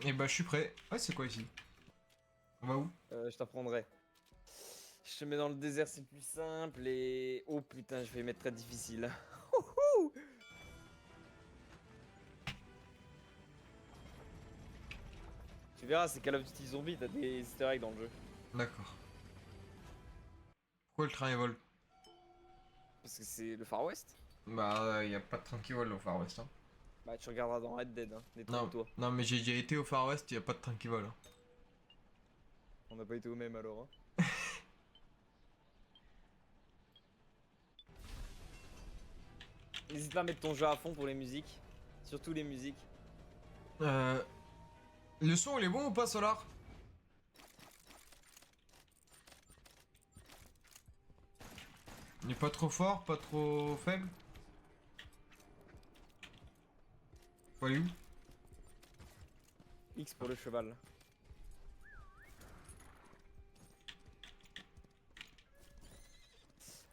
Et bah je suis prêt. Ah c'est quoi ici? On va où? Je t'apprendrai. Je te mets dans le désert, c'est plus simple et... Oh putain, je vais mettre très difficile. Wouhou. Tu verras, c'est Call of Duty Zombie, t'as des easter eggs dans le jeu. D'accord. Pourquoi le train il vole? Parce que c'est le Far West. Bah y a pas de train qui vole au Far West hein. Bah tu regarderas dans Red Dead, hein. Non, Détrompe-toi. non mais j'ai déjà été au Far West, y a pas de train qui vole hein. On n'a pas été au même alors, hein. N'hésite pas à mettre ton jeu à fond pour les musiques. Surtout les musiques. Euh... Le son il est bon ou pas Solar? Il est pas trop fort, pas trop faible? Faut aller où? X pour le cheval.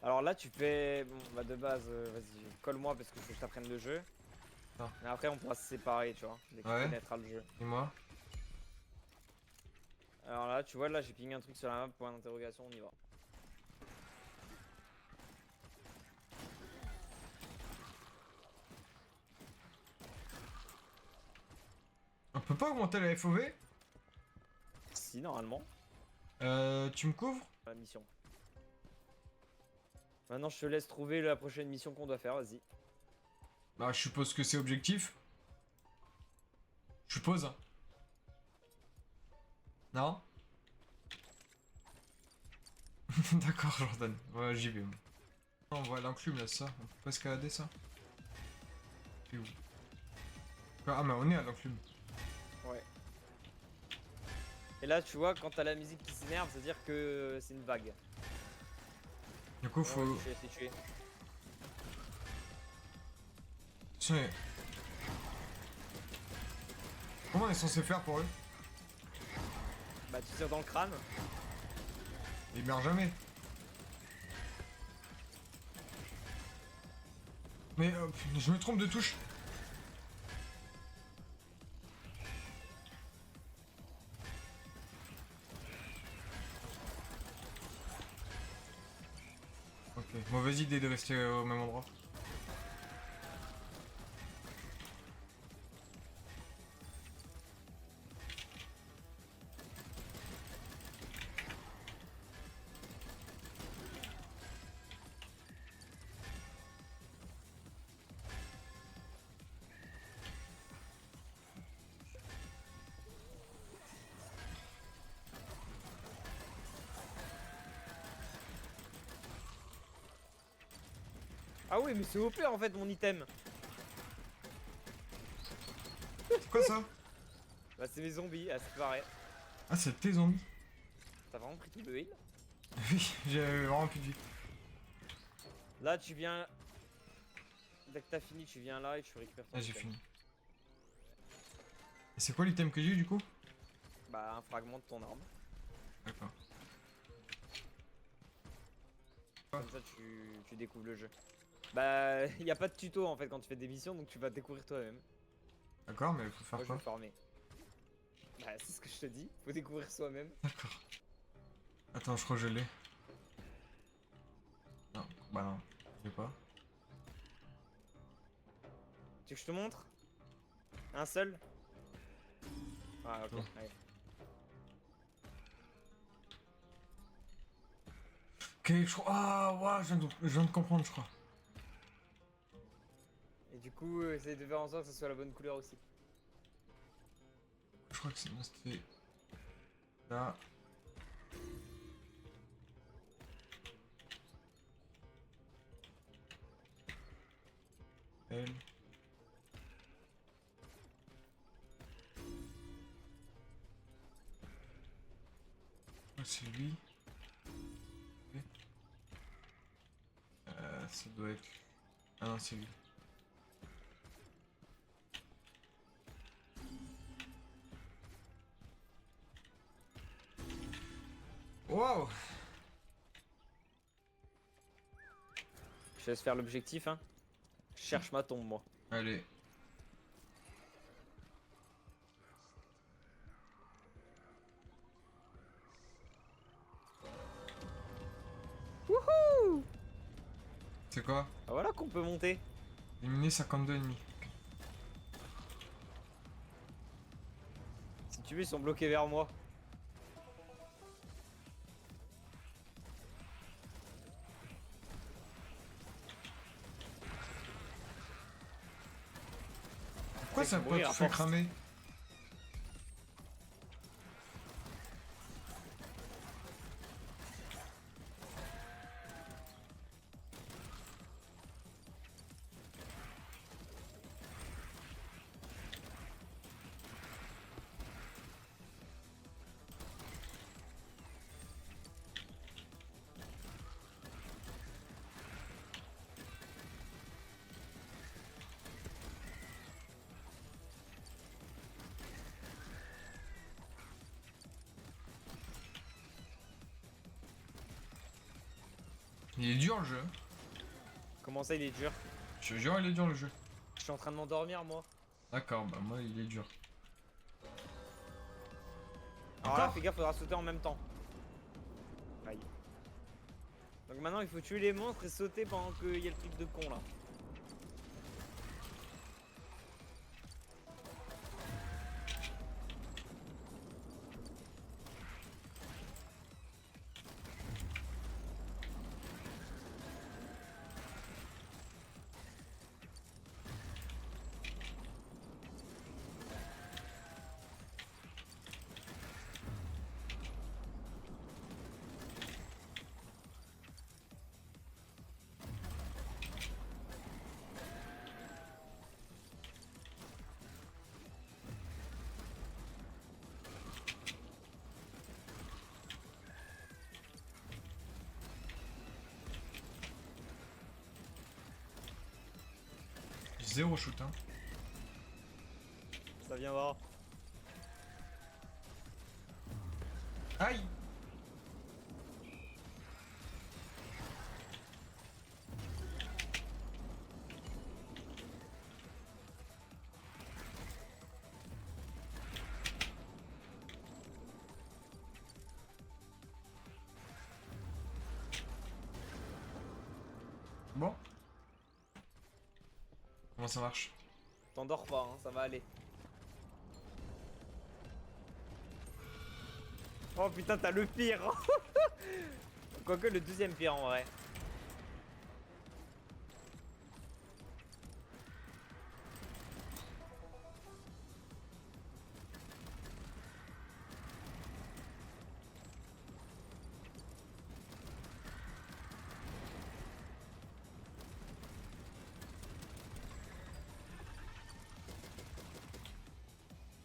Alors là, tu fais. Bon, bah de base, vas-y, colle-moi parce que faut que je t'apprenne le jeu. Ah. Mais après, on pourra se séparer, tu vois, dès que tu Ouais. connaîtras le jeu. Dis-moi. Alors là, tu vois, là, j'ai pingé un truc sur la map, point d'interrogation, on y va. On peut pas augmenter la FOV? Si, normalement, Tu me couvres? la mission. Maintenant, je te laisse trouver la prochaine mission qu'on doit faire, vas-y. Bah je suppose que c'est objectif. Je suppose. Hein. Non? D'accord Jordan. Ouais j'y vais. Moi. On voit l'enclume là, ça. On peut pas escalader ça? C'est où? Ah mais on est à l'enclume. Ouais. Et là, tu vois, quand t'as la musique qui s'énerve, c'est-à-dire que c'est une vague. Du coup Ouais, faut... je suis tué. Tiens. Comment on est censé faire pour eux? Bah, tu tires dans le crâne. Ils meurent jamais. Mais je me trompe de touche. Ok, mauvaise idée de rester au même endroit. Ah oui, mais c'est OP en fait, mon item. C'est quoi ça? Bah, c'est mes zombies, à ce qui paraît. Ah c'est tes zombies. T'as vraiment pris tout le heal? Oui, j'ai vraiment plus de vie. Là, tu viens. Dès que t'as fini, tu viens là et tu récupères ton Ah j'ai item. fini. Et c'est quoi l'item que j'ai eu du coup? Bah, un fragment de ton arme. D'accord. Comme ça, tu découvres le jeu. Bah, y a pas de tuto en fait quand tu fais des missions, donc tu vas découvrir toi-même. D'accord, mais faut faire Moi, je vais quoi? me former. Bah, c'est ce que je te dis, faut découvrir soi-même. D'accord. Attends, je crois que je l'ai. Non, bah non, je l'ai pas. Tu veux que je te montre? Un seul? Ah, ok, Oh. allez. Ok, je crois... Ah, ouais, je viens de comprendre, je crois. Et du coup, essaye de faire en sorte que ce soit la bonne couleur aussi. Je crois que c'était... Là... Elle... Ah, c'est lui. Ok. Ça doit être... Ah non, c'est lui. Wow! Je te laisse faire l'objectif, hein. Je cherche ma tombe, moi. Allez. C'est quoi? Ah voilà qu'on peut monter. Éliminer 52 ennemis. Ok. Si tu veux, ils sont bloqués vers moi. Pourquoi C'est ça que peut mourir tout à fait force. cramer? Il est dur le jeu. Comment ça, il est dur? Je te jure, il est dur le jeu. Je suis en train de m'endormir, moi. D'accord, bah moi il est dur. Alors là, Encore? fais gaffe, faudra sauter en même temps. Aïe. Donc maintenant, il faut tuer les monstres et sauter pendant qu'il y a le truc de con là. Zéro shoot, hein. Ça viendra. Aïe! Bon. Comment ça marche? T'endors pas, hein, ça va aller. Oh putain, t'as le pire. Quoique le deuxième pire en vrai.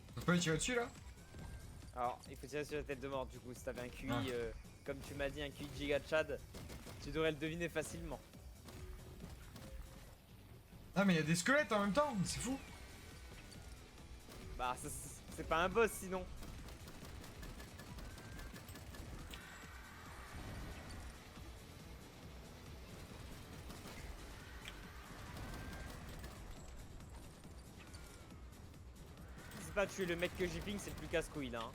On peut pas y tirer dessus là? Alors, il faut tirer sur la tête de mort du coup. Si t'avais un QI, Ah. comme tu m'as dit, un QI giga Chad, tu devrais le deviner facilement. Ah mais il y a des squelettes en même temps, c'est fou. Bah, c'est pas un boss sinon. C'est pas tuer le mec que j'y ping, c'est le plus casse-couille là. Hein.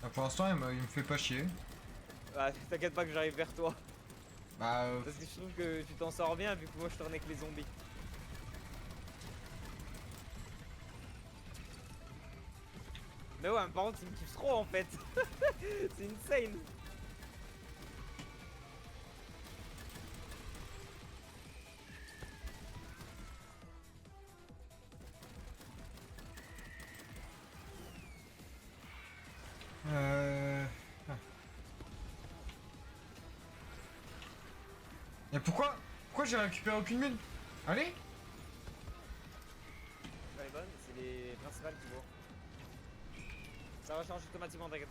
Ah, pour l'instant il me fait pas chier. Ah, t'inquiète pas que j'arrive vers toi. Bah Parce que je trouve que tu t'en sors bien vu que moi je tourne avec les zombies. Mais ouais, par contre, il me kiffe trop en fait. C'est insane. ah. Et pourquoi j'ai récupéré aucune mine? Allez! C'est pas les bonnes, c'est les principales qui vont. Ça recharge automatiquement, t'inquiète.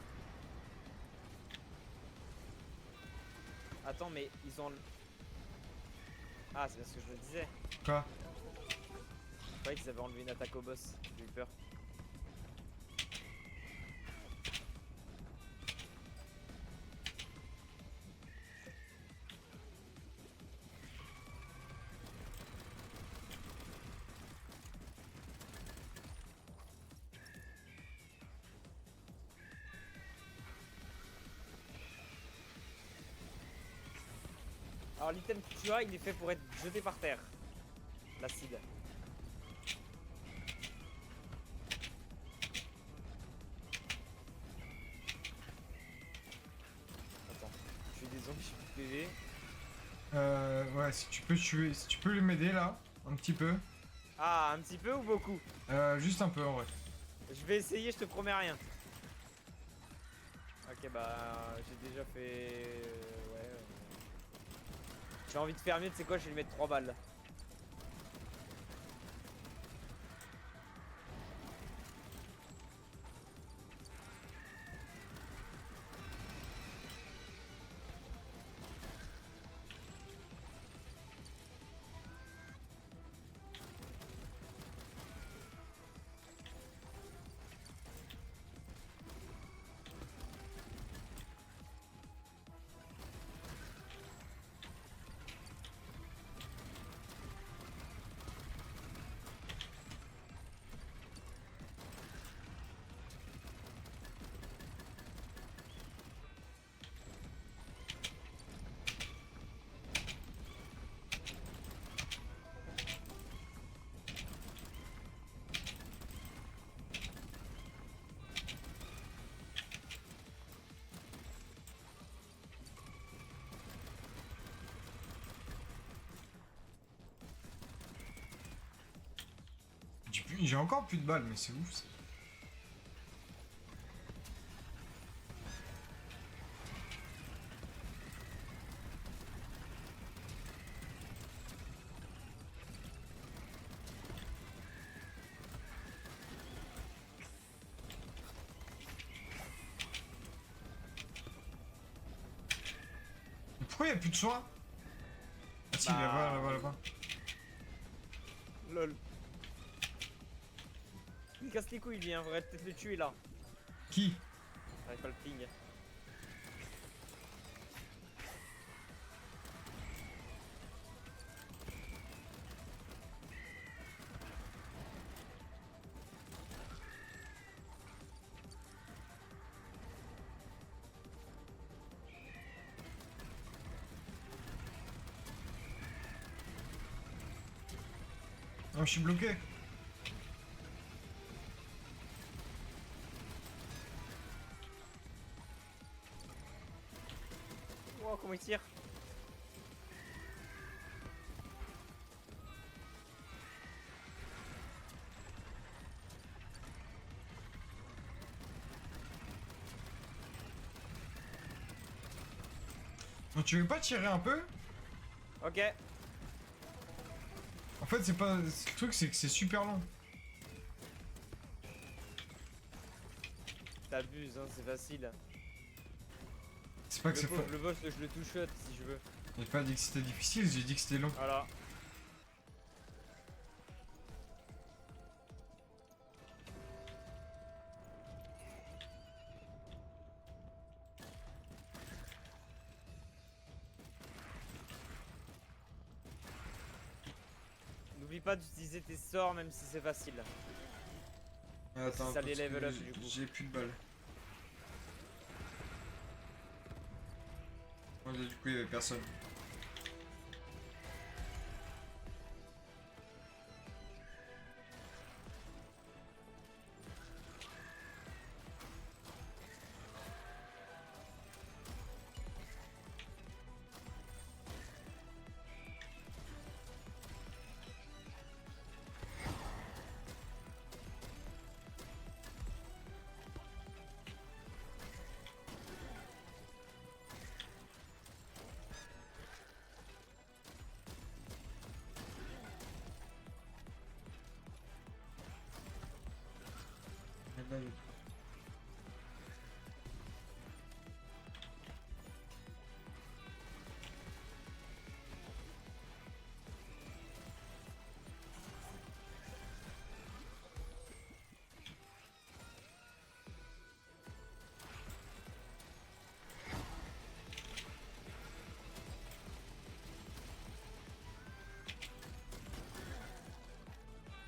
Attends, mais ils ont. Ah, c'est parce que je le disais. Quoi? Je croyais qu'ils avaient enlevé une attaque au boss. J'ai eu peur. Alors l'item que tu as, il est fait pour être jeté par terre. L'acide. Attends, je suis des zombies, je suis plus PV. Ouais, si tu peux tuer, si tu peux les m'aider là, un petit peu. Ah, un petit peu ou beaucoup? Juste un peu en vrai. Je vais essayer, je te promets rien. Ok, bah j'ai déjà fait... ouais. J'ai envie de faire mieux, tu sais quoi, je vais lui mettre 3 balles. J'ai encore plus de balles, mais c'est ouf ça. Mais pourquoi il n'y a plus de soins? Ah si, Bah, là-bas, là-bas, là-bas. Lol. Il casse les couilles, lui, hein. Faudrait peut-être le tuer là. Qui? J'arrive pas le ping. Non, je suis bloqué. Oh, comment il tire? Donc tu veux pas tirer un peu? Ok. En fait, c'est pas... Le truc, c'est que c'est super long. T'abuses, hein, c'est facile. C'est pas que Le, c'est pauvre, pas... le boss, je le touche si je veux. J'ai pas dit que c'était difficile, j'ai dit que c'était long. Voilà. N'oublie pas d'utiliser tes sorts même si c'est facile. Attends, ça les parce level que up, du coup. j'ai plus de balles. Ouais, du coup, il y avait personne.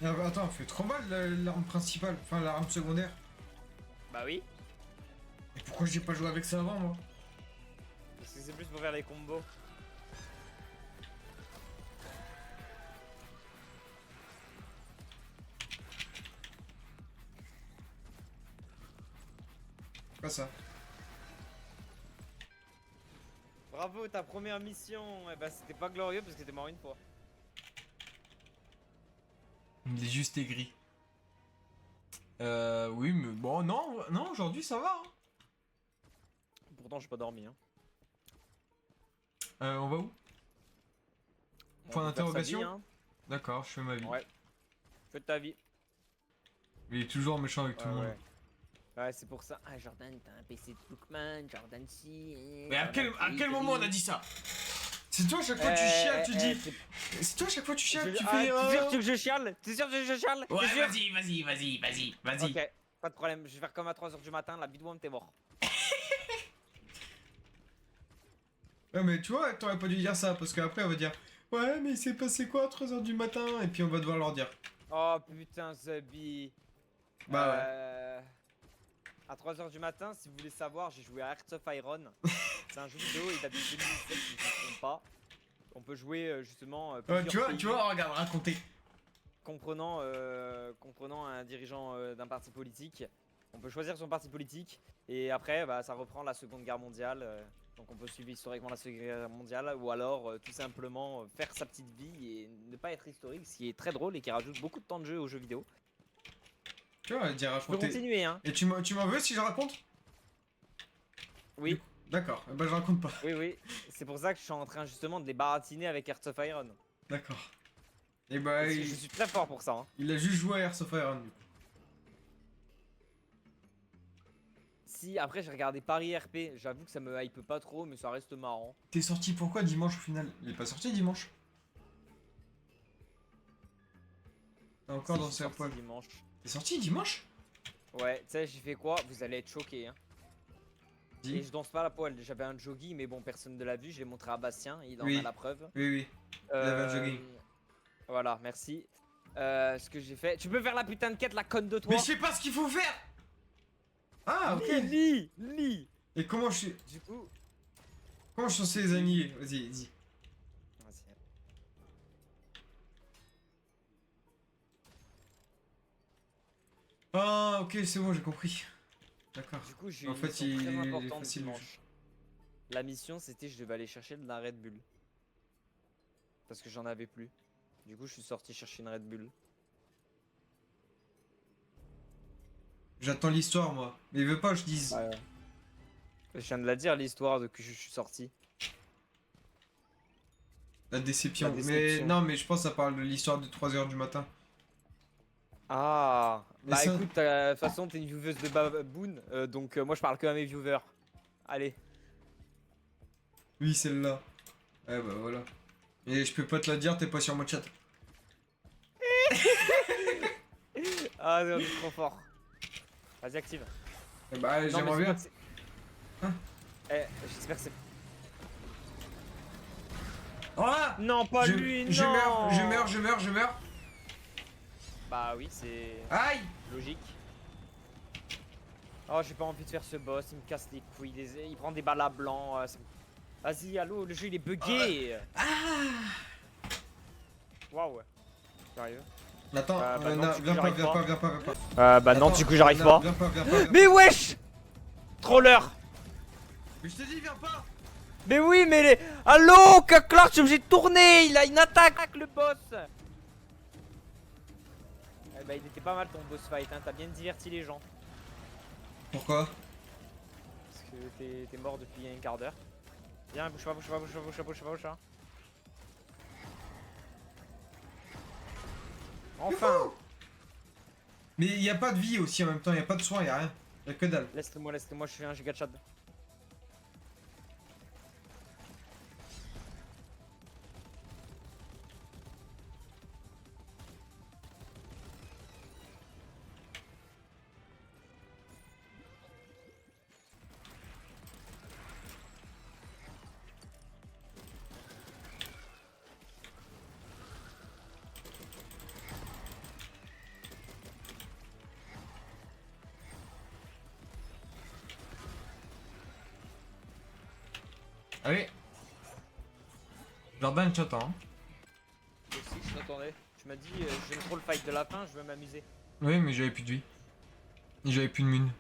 Ah bah attends, elle fait trop mal l'arme principale, enfin l'arme secondaire. Bah oui. Et pourquoi j'ai pas joué avec ça avant moi? Parce que c'est plus pour faire les combos. Quoi ça? Bravo, ta première mission. Eh ben, c'était pas glorieux parce que t'es mort une fois. Il est juste aigri. Oui, mais bon, non, aujourd'hui ça va. Hein. Pourtant, j'ai pas dormi. Hein. On va où? On Point peut faire sa d'interrogation. vie, hein. D'accord, je fais ma vie. Ouais. Fais ta vie. Il est toujours méchant avec tout le monde. Ouais, c'est pour ça. Ah, Jordan, t'as un PC de Bookman, Jordan si. Mais à quel moment on a dit ça? C'est toi, chaque fois tu chiales, tu dis. C'est toi, chaque fois tu chiales, tu fais. T'es sûr que je chiale? T'es sûr que je chiale? Ouais, T'es sûr? vas-y. Ok, pas de problème. Je vais faire comme à 3h du matin, la vidéo t'es mort. Ouais, mais tu vois, t'aurais pas dû dire ça, parce qu'après on va dire. Ouais, mais il s'est passé quoi à 3h du matin? Et puis on va devoir leur dire. Oh putain, Zabi. Bah ouais. À 3h du matin, si vous voulez savoir, j'ai joué à Hearts of Iron. C'est un jeu vidéo, il date de 2017, si je ne me trompe pas. On peut jouer justement. Tu vois, regarde, raconter. Comprenant un dirigeant d'un parti politique. On peut choisir son parti politique. Et après, bah, ça reprend la Seconde Guerre mondiale. Donc on peut suivre historiquement la Seconde Guerre mondiale. Ou alors tout simplement faire sa petite vie et ne pas être historique. Ce qui est très drôle et qui rajoute beaucoup de temps de jeu aux jeux vidéo. Tu vois, dire Je peux raconter. continuer, hein. Et tu m'en veux si je raconte? Oui. D'accord, bah je raconte pas. Oui. C'est pour ça que je suis en train justement de les baratiner avec Hearts of Iron. D'accord. Et bah, Parce que je suis très fort pour ça. Hein. il a juste joué à Hearts of Iron. Si, après j'ai regardé Paris RP, j'avoue que ça me hype pas trop, mais ça reste marrant. T'es sorti pourquoi dimanche au final? Il est pas sorti dimanche. T'es encore dans ses poils. Dimanche. T'es sorti dimanche? Ouais, tu sais, j'ai fait quoi? Vous allez être choqués. Hein. Dis. Et je danse pas à la poêle. J'avais un jogging, mais bon, personne ne l'a vu. Je l'ai montré à Bastien, il en Oui. a la preuve. Oui. Il avait un jogging. Voilà, merci. Ce que j'ai fait. Tu peux faire la putain de quête, la conne de toi? Mais je sais pas ce qu'il faut faire! Ah, ok. Lis. Et comment je suis. Du coup. Comment je suis censé les annihiler? Vas-y, dis. Vas-y. Ah, ok, c'est bon, j'ai compris. D'accord. Du coup, j'ai En une fait, mission il très est importante facile. dimanche. La mission, c'était je devais aller chercher de la Red Bull. Parce que j'en avais plus. Du coup, je suis sorti chercher une Red Bull. J'attends l'histoire, moi. Mais il veut pas que je dise. Ouais. Je viens de la dire, l'histoire de que je suis sorti. La déception. La déception. Mais non, mais je pense que ça parle de l'histoire de 3h du matin. Ah, Mais bah ça- écoute, de toute façon, t'es une vieweuse de Baboon, donc moi je parle que à mes viewers. Allez. Oui, celle-là. Ouais, bah voilà. Et je peux pas te la dire, t'es pas sur mon chat. Ah, on est trop fort. Vas-y, active. Eh bah, Non, j'aimerais mais bien. c'est- Hein j'espère que c'est. Ah Non, pas je, lui, je non. je meurs. Bah oui, c'est Aïe! logique. Oh, j'ai pas envie de faire ce boss, il me casse les couilles, il prend des balles à blanc. Vas-y, allô, le jeu il est bugué. Waouh. Sérieux? Attends, bah non, non, du coup, viens pas, j'arrive viens pas. pas, viens pas, viens pas. Bah non, Attends, du coup j'arrive non, pas. Viens pas. Mais wesh! Troller! Mais je te dis, viens pas! Mais oui, mais les... Allô, Clark, je suis obligé de tourner, il a une attaque, le boss. Eh bah il était pas mal ton boss fight, hein. T'as bien diverti les gens. Pourquoi? Parce que t'es mort depuis un quart d'heure. Viens, bouge pas. Enfin! Mais y a pas de vie aussi en même temps, y a pas de soin, y a rien. Y a que dalle. Laisse-moi, je suis un giga chad. Allez. Jordan, tu attends. Aussi, je t'attendais. Tu m'as dit, j'aime trop le fight de la fin, je veux m'amuser. Oui, mais j'avais plus de vie. Et j'avais plus de mune.